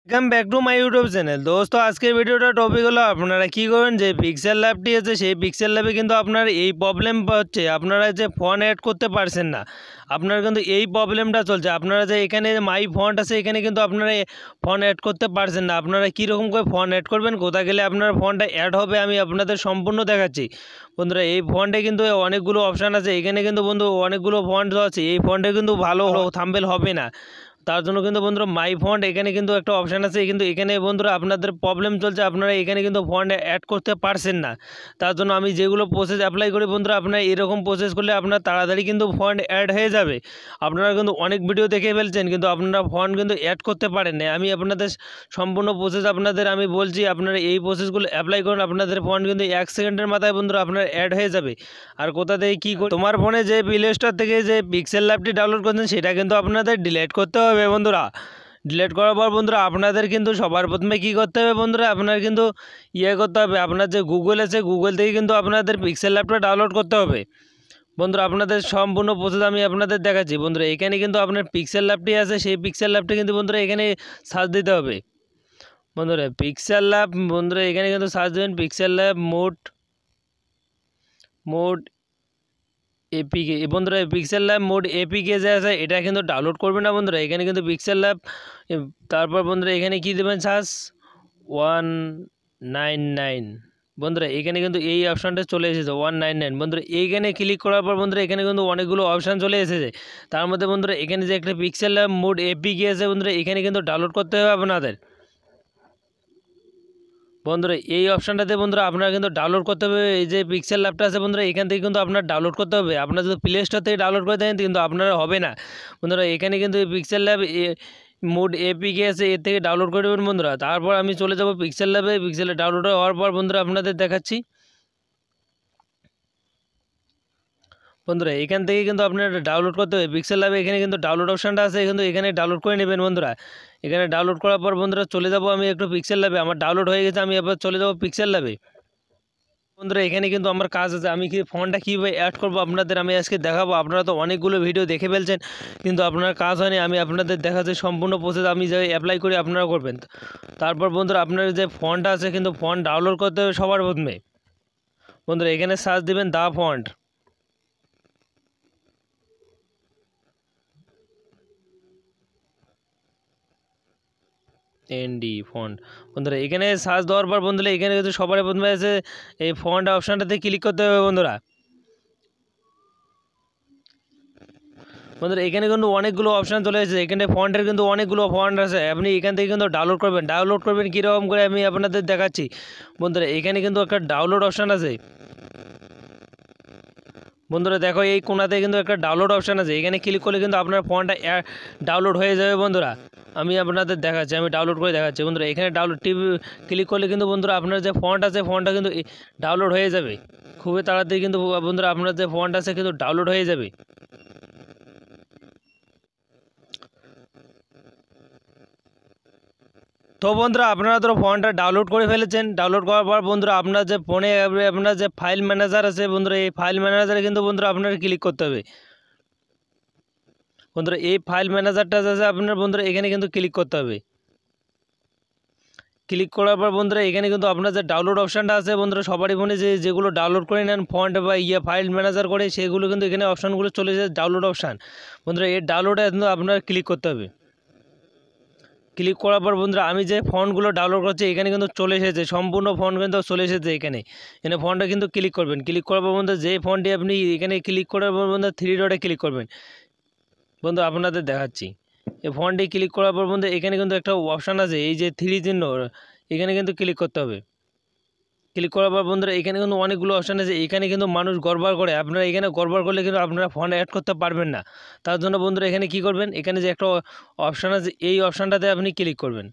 Welcome back to my YouTube channel. दोस्तों आज के ভিডিওটা টপিক হলো আপনারা কি করবেন যে পিক্সেল ল্যাবটি আছে সেই পিক্সেল ল্যাবে কিন্তু আপনার এই প্রবলেম হচ্ছে, আপনারা যে ফন্ট অ্যাড করতে পারছেন না। আপনার কিন্তু এই প্রবলেমটা চলছে, আপনারা যে এখানে মাই ফন্ট আছে এখানে কিন্তু আপনারা ফন্ট অ্যাড করতে পারছেন না। আপনারা কীরকম করে ফন্ট অ্যাড করবেন, কোথায় গেলে আপনার ফন্টটা অ্যাড হবে আমি আপনাদের সম্পূর্ণ দেখাচ্ছি। বন্ধুরা এই ফন্টে কিন্তু অনেকগুলো অপশান আছে, এখানে কিন্তু বন্ধু অনেকগুলো ফন্ট আছে, এই ফন্টে কিন্তু ভালো থাম্বনেল হবে না। তার জন্য কিন্তু বন্ধুরা মাই ফন্ট এখানে কিন্তু একটা অপশান আছে, কিন্তু এখানে বন্ধুরা আপনাদের প্রবলেম চলছে, আপনারা এখানে কিন্তু ফন্ট অ্যাড করতে পারছেন না। তার জন্য আমি যেগুলো প্রসেস অ্যাপ্লাই করি বন্ধুরা, আপনারা এরকম প্রসেস করলে আপনার তাড়াতাড়ি কিন্তু ফন্ট অ্যাড হয়ে যাবে। আপনারা কিন্তু অনেক ভিডিও দেখে ফেলছেন কিন্তু আপনারা ফন্ট কিন্তু অ্যাড করতে পারেন না। আমি আপনাদের সম্পূর্ণ প্রসেস আপনাদের আমি বলছি, আপনারা এই প্রসেসগুলো অ্যাপ্লাই করুন, আপনাদের ফন্ট কিন্তু 1 সেকেন্ডের মাথায় বন্ধুরা আপনার অ্যাড হয়ে যাবে। আর কোথা থেকে কী করে, তোমার ফোনে যে প্লে স্টোর থেকে যে পিক্সেল ল্যাবটি ডাউনলোড করছেন সেটা কিন্তু আপনাদের ডিলিট করতে হবে বন্ধুরা। ডিলিট করার পর বন্ধুরা আপনাদের কিন্তু সবার প্রথমে কী করতে হবে বন্ধুরা, আপনার কিন্তু করতে হবে, আপনার যে গুগল আছে গুগল থেকে কিন্তু আপনাদের পিক্সেল ল্যাবটা ডাউনলোড করতে হবে। বন্ধুরা আপনাদের সম্পূর্ণ প্রসেস আমি আপনাদের দেখাচ্ছি। বন্ধুরা এখানে কিন্তু আপনার পিক্সেল ল্যাবটি আছে, সেই পিক্সেল ল্যাবটি কিন্তু বন্ধুরা এখানে সার্চ দিতে হবে। বন্ধুরা পিক্সেল ল্যাব, বন্ধুরা এখানে কিন্তু সার্চ দেবেন পিক্সেল ল্যাব মোড এপিকে। বন্ধুরা পিক্সেল ল্যাব মোড এপিকে যে আছে এটা কিন্তু ডাউনলোড করবে না বন্ধুরা, এখানে কিন্তু পিক্সেল ল্যাব, তারপর বন্ধুরা এখানে কি দেবেন সার্চ 199। বন্ধুরা এখানে কিন্তু এই অপশানটা চলে এসেছে 199। বন্ধুরা এইখানে ক্লিক করার পর বন্ধুরা এখানে কিন্তু অনেকগুলো অপশান চলে এসেছে। তার মধ্যে বন্ধুরা এখানে যে একটা পিক্সেল ল্যাব মোড এপিকে আছে বন্ধুরা এখানে কিন্তু ডাউনলোড করতে হবে আপনাদের। বন্ধুরা এই অপশানটাতে বন্ধুরা আপনারা কিন্তু ডাউনলোড করতে হবে, এই যে পিক্সেল ল্যাবটা আছে বন্ধুরা এখান থেকে কিন্তু আপনার ডাউনলোড করতে হবে। আপনারা যদি প্লে স্টোর থেকে ডাউনলোড করে দেন কিন্তু আপনারা হবে না বন্ধুরা। এখানে কিন্তু পিক্সেল ল্যাব মোড এপিকে আছে, এর থেকে ডাউনলোড করে দেবেন বন্ধুরা। তারপর আমি চলে যাব পিক্সেল ল্যাবে, পিক্সেলে ডাউনলোড হওয়ার পর বন্ধুরা আপনাদের দেখাচ্ছি। বন্ধুরা এখান থেকে কিন্তু আপনার ডাউনলোড করতে হবে পিক্সেল ল্যাবে, এখানে কিন্তু ডাউনলোড অপশানটা আছে, কিন্তু এখানে ডাউনলোড করে নেবেন বন্ধুরা। এখানে ডাউনলোড করার পর বন্ধুরা চলে যাব আমি একটু পিক্সেল ল্যাবে, আমার ডাউনলোড হয়ে গেছে, আমি এবার চলে যাব পিক্সেল ল্যাবে। বন্ধুরা এখানে কিন্তু আমার কাজ আছে, আমি কি ফোনটা কীভাবে অ্যাড করবো আপনাদের আমি আজকে দেখাবো। আপনারা তো অনেকগুলো ভিডিও দেখে ফেলছেন কিন্তু আপনার কাজ হয়নি, আমি আপনাদের দেখাচ্ছি সম্পূর্ণ প্রসেস আমি যে অ্যাপ্লাই করি আপনারা করবেন। তারপর বন্ধুরা আপনার যে ফন্টটা আছে কিন্তু ফন্ট ডাউনলোড করতে হবে সবার প্রথমে। বন্ধুরা এখানে সার্চ দিবেন দা ফন্ট, এনডি ফন্ট। বন্ধুরা এখানে সার্চ দেওয়ার পর বন্ধুরা এখানে কিন্তু সবার প্রথমে আছে এই ফন্ট অপশানটাতে ক্লিক করতে হবে বন্ধুরা। বন্ধুরা এখানে কিন্তু অনেকগুলো অপশান চলে এসেছে, এখানে ফন্টের কিন্তু অনেকগুলো ফন্ট আছে, আপনি এখান থেকে কিন্তু ডাউনলোড করবেন কীরকম করে আমি আপনাদের দেখাচ্ছি। বন্ধুরা এখানে কিন্তু একটা ডাউনলোড অপশান আছে। বন্ধুরা দেখো এই কোণাতে কিন্তু একটা ডাউনলোড অপশান আছে, এখানে ক্লিক করলে কিন্তু আপনার ফন্টটা ডাউনলোড হয়ে যাবে বন্ধুরা। আমি আপনাদের দেখাচ্ছি, আমি ডাউনলোড করে দেখাচ্ছি। বন্ধুরা এখানে ডাউনলোড ক্লিক করলে কিন্তু বন্ধুরা আপনার যে ফন্ট আছে ফন্টটা কিন্তু ডাউনলোড হয়ে যাবে খুবই তাড়াতাড়ি, কিন্তু বন্ধুরা আপনার যে ফন্ট আছে কিন্তু ডাউনলোড হয়ে যাবে। তো বন্ধুরা আপনারা তো ফন্টটা ডাউনলোড করে ফেলেছেন, ডাউনলোড করার পর বন্ধুরা আপনার যে ফোনে আপনার যে ফাইল ম্যানেজার আছে বন্ধুরা এই ফাইল ম্যানেজারে কিন্তু বন্ধুরা আপনার ক্লিক করতে হবে। বন্ধুরা এই ফাইল ম্যানেজারটা আছে আপনার বন্ধুরা এখানে কিন্তু ক্লিক করতে হবে। ক্লিক করার পর বন্ধুরা এখানে কিন্তু আপনার যে ডাউনলোড অপশানটা আছে বন্ধুরা সবারই ফোনে যেগুলো ডাউনলোড করে নেন ফন্ট বা ফাইল ম্যানেজার করে সেগুলো কিন্তু এখানে অপশানগুলো চলে যায় ডাউনলোড অপশান। বন্ধুরা এই ডাউনলোডে কিন্তু আপনার ক্লিক করতে হবে। ক্লিক করার পর বন্ধুরা আমি যে ফন্টগুলো ডাউনলোড করছি এখানে কিন্তু চলে এসেছে, সম্পূর্ণ ফন্ট কিন্তু চলে এসেছে এখানে। এখানে ফন্টটা কিন্তু ক্লিক করবেন, ক্লিক করার পর বন্ধুরা যে ফন্টটি আপনি এখানে ক্লিক করার পর বন্ধুরা 3 ডটে ক্লিক করবেন। বন্ধু আপনাদের দেখাচ্ছি, এই ফন্টে ক্লিক করার পর বন্ধু এখানে কিন্তু একটা অপশান আছে, এই যে 3 চিহ্ন, এখানে কিন্তু ক্লিক করতে হবে। ক্লিক করার পর বন্ধুরা এখানে কিন্তু অনেকগুলো অপশান আছে, এখানে কিন্তু মানুষ গড়বড় করে, আপনারা এখানে গড়বড় করলে কিন্তু আপনারা ফন্ট অ্যাড করতে পারবেন না। তার জন্য বন্ধুরা এখানে কি করবেন, এখানে যে একটা অপশান আছে এই অপশানটাতে আপনি ক্লিক করবেন,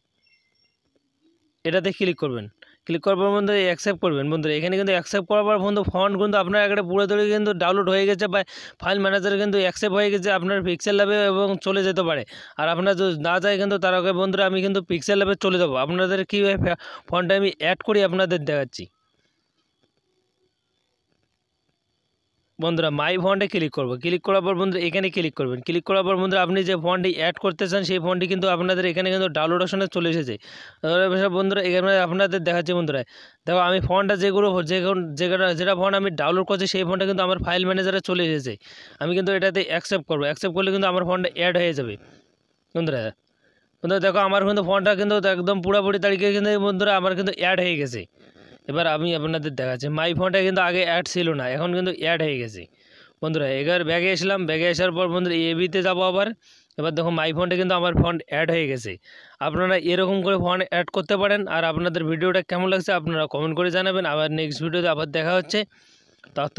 এটাতে ক্লিক করবেন। ক্লিক করার পর বন্ধুরা অ্যাকসেপ্ট করবেন। বন্ধুরা এখানে কিন্তু অ্যাকসেপ্ট করার পর বন্ধু ফন্ট কিন্তু আপনার একটা পুরোপুরি কিন্তু ডাউনলোড হয়ে গেছে বা ফাইল ম্যানেজারে কিন্তু অ্যাকসেপ্ট হয়ে গেছে আপনার পিক্সেল ল্যাবে এবং চলে যেতে পারে। আর আপনার যদি না যায় কিন্তু তার আগে বন্ধুরা আমি কিন্তু পিক্সেল ল্যাবে চলে যাবো, আপনাদের কীভাবে ফন্টটা আমি অ্যাড করি আপনাদের দেখাচ্ছি। বন্ধুরা মাই ফন্টে ক্লিক করব, ক্লিক করার পর বন্ধুরা এখানে ক্লিক করবেন, ক্লিক করার পর বন্ধুরা আপনি যে ফন্টটি অ্যাড করতে চান সেই ফন্টটি কিন্তু আপনাদের এখানে কিন্তু ডাউনলোড অপশনে চলে এসেছে। বন্ধুরা এখানে আপনাদের দেখাচ্ছে বন্ধুরা, দেখো আমি ফন্টটা যেটা ফন্ট আমি ডাউনলোড করছি সেই ফন্টটা কিন্তু আমার ফাইল ম্যানেজারে চলে এসেছে। আমি কিন্তু এটাতে অ্যাকসেপ্ট করবো, অ্যাকসেপ্ট করলে কিন্তু আমার ফন্টটা অ্যাড হয়ে যাবে। বন্ধুরা দেখো আমার কিন্তু ফন্টটা কিন্তু একদম পুরোপুরি তারিখে কিন্তু বন্ধুরা আমার কিন্তু অ্যাড হয়ে গেছে। এবার আমি আপনাদের দেখাচ্ছি, মাই ফন্টে কিন্তু আগে অ্যাড ছিল না, এখন কিন্তু অ্যাড হয়ে গেছে। বন্ধুরা এবার ব্যাগে আসলাম, ব্যাগে আসার পর বন্ধুরা এবিতে যাবো আবার। এবার দেখো মাই ফন্টে কিন্তু আমার ফন্ট অ্যাড হয়ে গেছে। আপনারা এরকম করে ফন্ট অ্যাড করতে পারেন। আর আপনাদের ভিডিওটা কেমন লাগছে আপনারা কমেন্ট করে জানাবেন। আবার নেক্সট ভিডিওতে আবার দেখা হচ্ছে, তখন